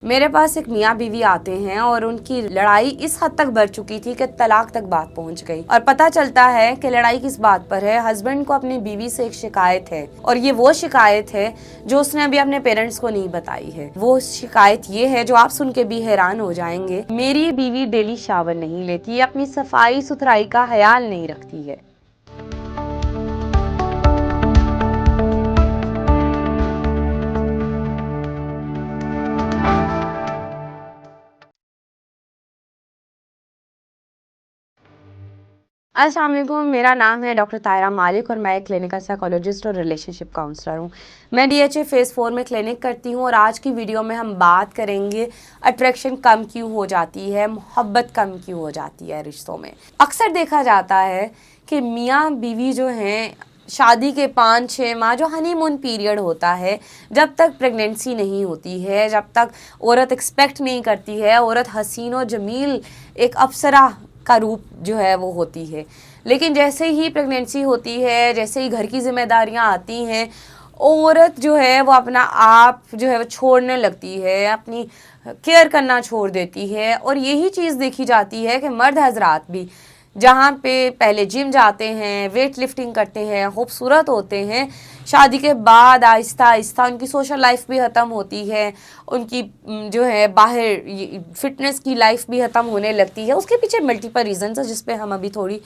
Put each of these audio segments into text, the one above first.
मेरे पास एक मियाँ बीवी आते हैं और उनकी लड़ाई इस हद तक बढ़ चुकी थी कि तलाक तक बात पहुंच गई। और पता चलता है कि लड़ाई किस बात पर है। हस्बैंड को अपनी बीवी से एक शिकायत है और ये वो शिकायत है जो उसने अभी अपने पेरेंट्स को नहीं बताई है। वो शिकायत ये है जो आप सुन के भी हैरान हो जाएंगे। मेरी बीवी डेली शावर नहीं लेती, अपनी सफाई सुथराई का ख्याल नहीं रखती है। अस्सलाम वालेकुम, मेरा नाम है डॉक्टर तायरा मालिक और मैं एक क्लिनिकल साइकोलॉजिस्ट और रिलेशनशिप काउंसलर हूँ। मैं डीएचए फेज़ 4 में क्लिनिक करती हूँ और आज की वीडियो में हम बात करेंगे अट्रैक्शन कम क्यों हो जाती है, मोहब्बत कम क्यों हो जाती है रिश्तों में। अक्सर देखा जाता है कि मियाँ बीवी जो हैं शादी के 5-6 माह जो हनीमून पीरियड होता है, जब तक प्रेगनेंसी नहीं होती है, जब तक औरत एक्सपेक्ट नहीं करती है, औरत हसीन और जमील एक अप्सरा का रूप जो है वो होती है। लेकिन जैसे ही प्रेगनेंसी होती है, जैसे ही घर की जिम्मेदारियां आती हैं, औरत जो है वो अपना आप जो है वो छोड़ने लगती है, अपनी केयर करना छोड़ देती है। और यही चीज़ देखी जाती है कि मर्द हजरात भी जहाँ पे पहले जिम जाते हैं, वेट लिफ्टिंग करते हैं, खूबसूरत होते हैं, शादी के बाद आहिस्ता आहिस्ता उनकी सोशल लाइफ भी ख़त्म होती है, उनकी जो है बाहर फिटनेस की लाइफ भी ख़त्म होने लगती है। उसके पीछे मल्टीपल रीजंस है जिस पे हम अभी थोड़ी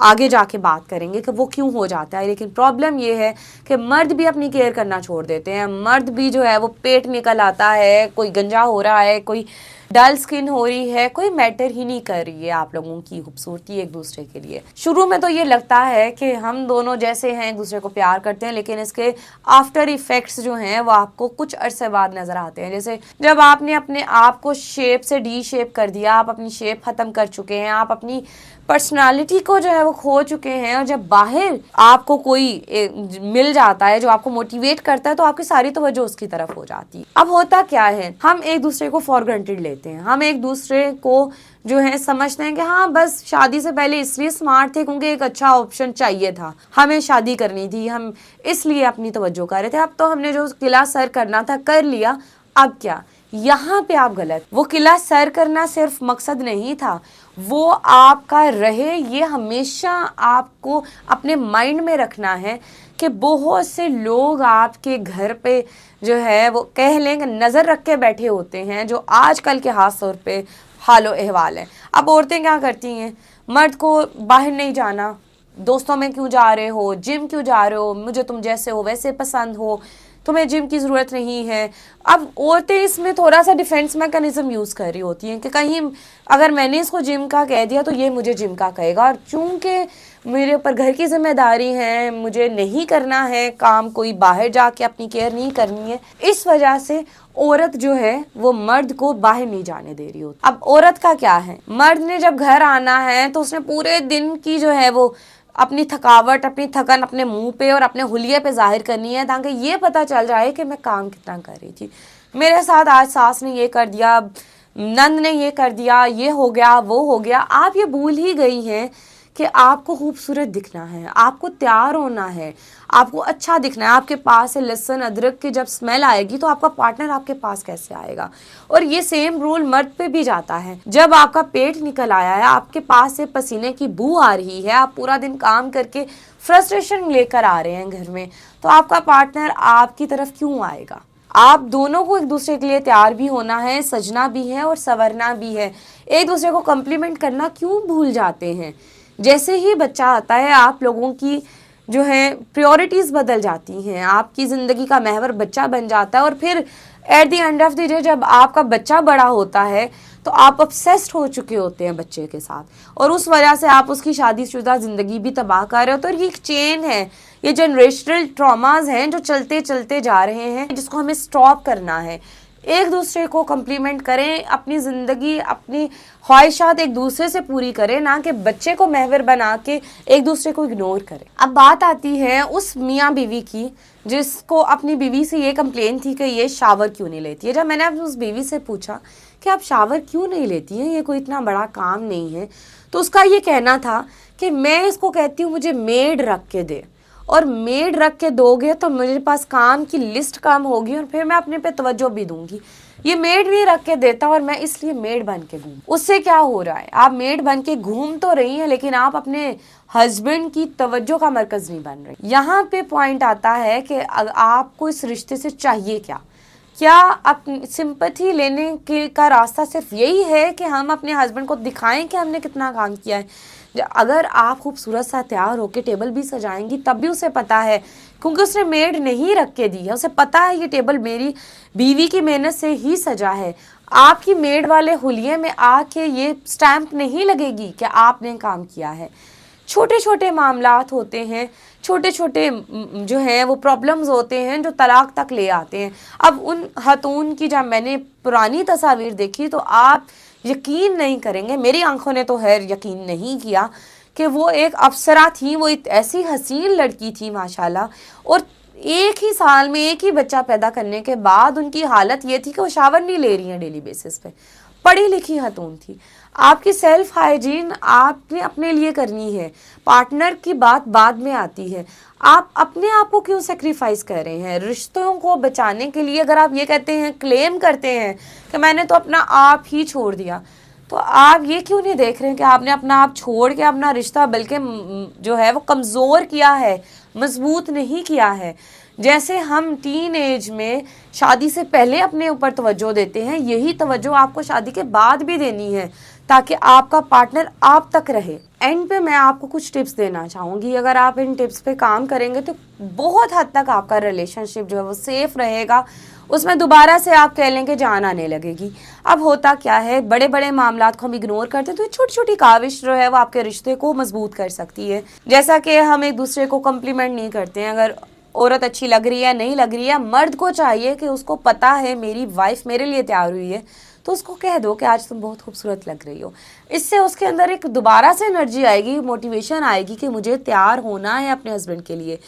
आगे जाके बात करेंगे कि वो क्यों हो जाता है। लेकिन प्रॉब्लम ये है कि मर्द भी अपनी केयर करना छोड़ देते हैं। मर्द भी जो है वो पेट निकल आता है, कोई गंजा हो रहा है, कोई डल स्किन हो रही है, कोई मैटर ही नहीं कर रही है आप लोगों की खूबसूरती एक दूसरे के लिए। शुरू में तो ये लगता है कि हम दोनों जैसे हैं, एक दूसरे को प्यार करते हैं, लेकिन इसके आफ्टर इफेक्ट्स जो हैं वो आपको कुछ अरसे बाद नजर आते हैं। जैसे जब आपने अपने आप को शेप से डी शेप कर दिया, आप अपनी शेप खत्म कर चुके हैं, आप अपनी पर्सनालिटी को जो है वो खो चुके हैं, और जब बाहर आपको कोई मिल जाता है जो आपको मोटिवेट करता है तो आपकी सारी तवज्जो उसकी तरफ हो जाती है। अब होता क्या है, हम एक दूसरे को फॉर ग्रांटेड लेते हैं। हम एक दूसरे को जो है समझते हैं कि हाँ बस शादी से पहले इसलिए स्मार्ट थे क्योंकि एक अच्छा ऑप्शन चाहिए था, हमें शादी करनी थी, हम इसलिए अपनी तवज्जो कर रहे थे। अब तो हमने जो किला सर करना था कर लिया, अब क्या? यहाँ पे आप गलत। वो किला सर करना सिर्फ मकसद नहीं था, वो आपका रहे ये हमेशा आपको अपने माइंड में रखना है कि बहुत से लोग आपके घर पे जो है वो कह लेंगे नज़र रख के बैठे होते हैं, जो आजकल के खास तौर पे हालो अहवाल है। अब औरतें क्या करती हैं, मर्द को बाहर नहीं जाना, दोस्तों में क्यों जा रहे हो, जिम क्यों जा रहे हो, मुझे तुम जैसे हो वैसे पसंद हो, तुम्हें जिम की ज़रूरत नहीं है। अब औरतें इसमें थोड़ा सा डिफेंस मैकेनिज्म यूज़ कर रही होती हैं कि कहीं अगर मैंने इसको जिम का कह दिया तो ये मुझे जिम का कहेगा, और चूंकि मेरे ऊपर घर की जिम्मेदारी है, मुझे नहीं करना है काम, कोई बाहर जाके अपनी केयर नहीं करनी है, इस वजह से औरत जो है वो मर्द को बाहर नहीं जाने दे रही होती। अब औरत का क्या है, मर्द ने जब घर आना है तो उसने पूरे दिन की जो है वो अपनी थकावट, अपनी थकन अपने मुंह पे और अपने हुलिये पे जाहिर करनी है, ताकि ये पता चल जाए कि मैं काम कितना कर रही थी। मेरे साथ आज सास ने ये कर दिया, नंद ने ये कर दिया, ये हो गया, वो हो गया। आप ये भूल ही गई हैं कि आपको खूबसूरत दिखना है, आपको तैयार होना है, आपको अच्छा दिखना है। आपके पास से लहसुन अदरक की जब स्मेल आएगी तो आपका पार्टनर आपके पास कैसे आएगा? और ये सेम रूल मर्द पे भी जाता है। जब आपका पेट निकल आया है, आपके पास से पसीने की बू आ रही है, आप पूरा दिन काम करके फ्रस्ट्रेशन लेकर आ रहे हैं घर में, तो आपका पार्टनर आपकी तरफ क्यों आएगा? आप दोनों को एक दूसरे के लिए तैयार भी होना है, सजना भी है और संवरना भी है। एक दूसरे को कम्प्लीमेंट करना क्यों भूल जाते हैं? जैसे ही बच्चा आता है आप लोगों की जो है प्रायोरिटीज़ बदल जाती हैं, आपकी ज़िंदगी का महवर बच्चा बन जाता है, और फिर at the end of the day जब आपका बच्चा बड़ा होता है तो आप ऑब्सेस्ड हो चुके होते हैं बच्चे के साथ, और उस वजह से आप उसकी शादीशुदा ज़िंदगी भी तबाह कर रहे हो। तो ये एक चेन है, ये जनरेशनल ट्रॉमाज हैं जो चलते चलते जा रहे हैं, जिसको हमें स्टॉप करना है। एक दूसरे को कम्प्लीमेंट करें, अपनी ज़िंदगी, अपनी ख्वाहिशात एक दूसरे से पूरी करें, ना कि बच्चे को महवर बना के एक दूसरे को इग्नोर करें। अब बात आती है उस मियाँ बीवी की जिसको अपनी बीवी से ये कंप्लेन थी कि ये शावर क्यों नहीं लेती है। जब मैंने उस बीवी से पूछा कि आप शावर क्यों नहीं लेती हैं, ये कोई इतना बड़ा काम नहीं है, तो उसका ये कहना था कि मैं इसको कहती हूँ मुझे मेड रख के दे, और मेड रख के दोगे तो मेरे पास काम की लिस्ट कम होगी और फिर मैं अपने पे तवज्जो भी दूंगी। ये मेड नहीं रख के देता और मैं इसलिए मेड बन के घूम। उससे क्या हो रहा है, आप मेड बन के घूम तो रही हैं लेकिन आप अपने हस्बैंड की तवज्जो का मरकज नहीं बन रही। यहाँ पे पॉइंट आता है कि आपको इस रिश्ते से चाहिए क्या। क्या अपनी सिंपैथी लेने के का रास्ता सिर्फ यही है कि हम अपने हस्बैंड को दिखाएं कि हमने कितना काम किया है। अगर आप खूबसूरत सा तैयार होकर टेबल भी सजाएंगी तब भी उसे पता है, क्योंकि उसने मेड नहीं रख के दी है, उसे पता है ये टेबल मेरी बीवी की मेहनत से ही सजा है। आपकी मेड वाले हुलिये में आके ये स्टैंप नहीं लगेगी कि आपने काम किया है। छोटे छोटे मामलात होते हैं, छोटे छोटे जो हैं वो प्रॉब्लम्स होते हैं जो तलाक तक ले आते हैं। अब उन खातून की जब मैंने पुरानी तस्वीर देखी तो आप यकीन नहीं करेंगे, मेरी आंखों ने तो खैर यकीन नहीं किया कि वो एक अप्सरा थी, वो एक ऐसी हसीन लड़की थी माशाल्लाह। और एक ही साल में एक ही बच्चा पैदा करने के बाद उनकी हालत ये थी कि वो शावर नहीं ले रही हैं डेली बेसिस पे। पढ़ी लिखी खातून थी। आपकी सेल्फ हाइजीन आपने अपने लिए करनी है, पार्टनर की बात बाद में आती है। आप अपने आप को क्यों सेक्रीफाइस कर रहे हैं रिश्तों को बचाने के लिए? अगर आप ये कहते हैं, क्लेम करते हैं कि मैंने तो अपना आप ही छोड़ दिया, तो आप ये क्यों नहीं देख रहे हैं कि आपने अपना आप छोड़ के अपना रिश्ता बल्कि जो है वो कमज़ोर किया है, मजबूत नहीं किया है। जैसे हम टीन एज में शादी से पहले अपने ऊपर तवज्जो देते हैं, यही तवज्जो आपको शादी के बाद भी देनी है ताकि आपका पार्टनर आप तक रहे। एंड पे मैं आपको कुछ टिप्स देना चाहूँगी, अगर आप इन टिप्स पे काम करेंगे तो बहुत हद तक आपका रिलेशनशिप जो है वो सेफ रहेगा। उसमें दोबारा से आप कह लें कि जान आने लगेगी। अब होता क्या है, बड़े बड़े मामलात को हम इग्नोर करते हैं तो छोटी छोटी काविश जो है वो आपके रिश्ते को मजबूत कर सकती है। जैसा कि हम एक दूसरे को कम्प्लीमेंट नहीं करते हैं, अगर औरत अच्छी लग रही है नहीं लग रही है, मर्द को चाहिए कि उसको पता है मेरी वाइफ मेरे लिए तैयार हुई है तो उसको कह दो कि आज तुम बहुत खूबसूरत लग रही हो। इससे उसके अंदर एक दोबारा से एनर्जी आएगी, मोटिवेशन आएगी कि मुझे तैयार होना है अपने हस्बैंड के लिए।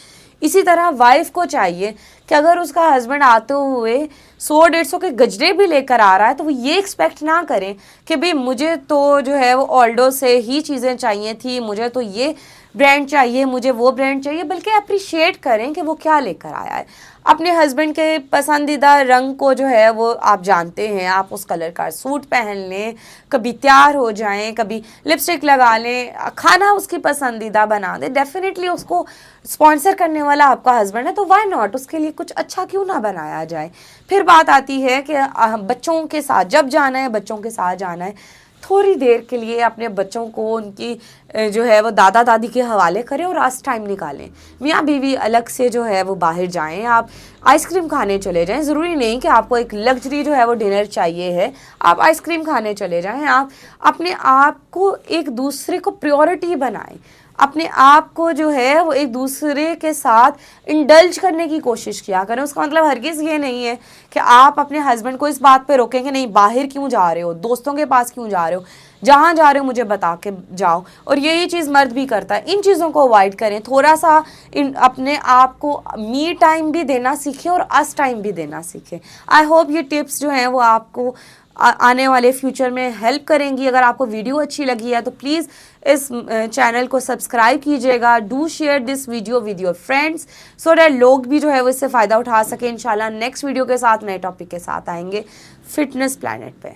इसी तरह वाइफ को चाहिए कि अगर उसका हस्बैंड आते हुए 100-150 के गजरे भी लेकर आ रहा है तो वो ये एक्सपेक्ट ना करें कि भाई मुझे तो जो है वो ऑल्डो से ही चीज़ें चाहिए थी, मुझे तो ये ब्रांड चाहिए, मुझे वो ब्रांड चाहिए, बल्कि अप्रिशिएट करें कि वो क्या लेकर आया है। अपने हस्बैंड के पसंदीदा रंग को जो है वो आप जानते हैं, आप उस कलर का सूट पहन लें, कभी तैयार हो जाएं, कभी लिपस्टिक लगा लें, खाना उसकी पसंदीदा बना दें। डेफिनेटली उसको स्पॉन्सर करने वाला आपका हस्बैंड है तो व्हाई नॉट, उसके लिए कुछ अच्छा क्यों ना बनाया जाए। फिर बात आती है कि बच्चों के साथ जब जाना है, बच्चों के साथ जाना है, थोड़ी देर के लिए अपने बच्चों को उनकी जो है वो दादा दादी के हवाले करें और आज टाइम निकालें। मियाँ बीवी अलग से जो है वो बाहर जाएं, आप आइसक्रीम खाने चले जाएं। ज़रूरी नहीं कि आपको एक लग्जरी जो है वो डिनर चाहिए है, आप आइसक्रीम खाने चले जाएं। आप अपने आप को एक दूसरे को प्रायोरिटी बनाएं, अपने आप को जो है वो एक दूसरे के साथ इंडल्ज करने की कोशिश किया करें। उसका मतलब हरगिज़ ये नहीं है कि आप अपने हस्बैंड को इस बात पे रोकेंगे नहीं बाहर क्यों जा रहे हो, दोस्तों के पास क्यों जा रहे हो, जहाँ जा रहे हो मुझे बता के जाओ। और यही चीज़ मर्द भी करता है। इन चीज़ों को अवॉइड करें, थोड़ा सा अपने आप को मी टाइम भी देना सीखें और अस टाइम भी देना सीखें। आई होप ये टिप्स जो हैं वो आपको आने वाले फ्यूचर में हेल्प करेंगी। अगर आपको वीडियो अच्छी लगी है तो प्लीज़ इस चैनल को सब्सक्राइब कीजिएगा। Do share this video with your friends so that लोग भी जो है वो इससे फ़ायदा उठा सकें। इंशाल्लाह नेक्स्ट वीडियो के साथ नए टॉपिक के साथ आएंगे फिटनेस प्लैनेट पे।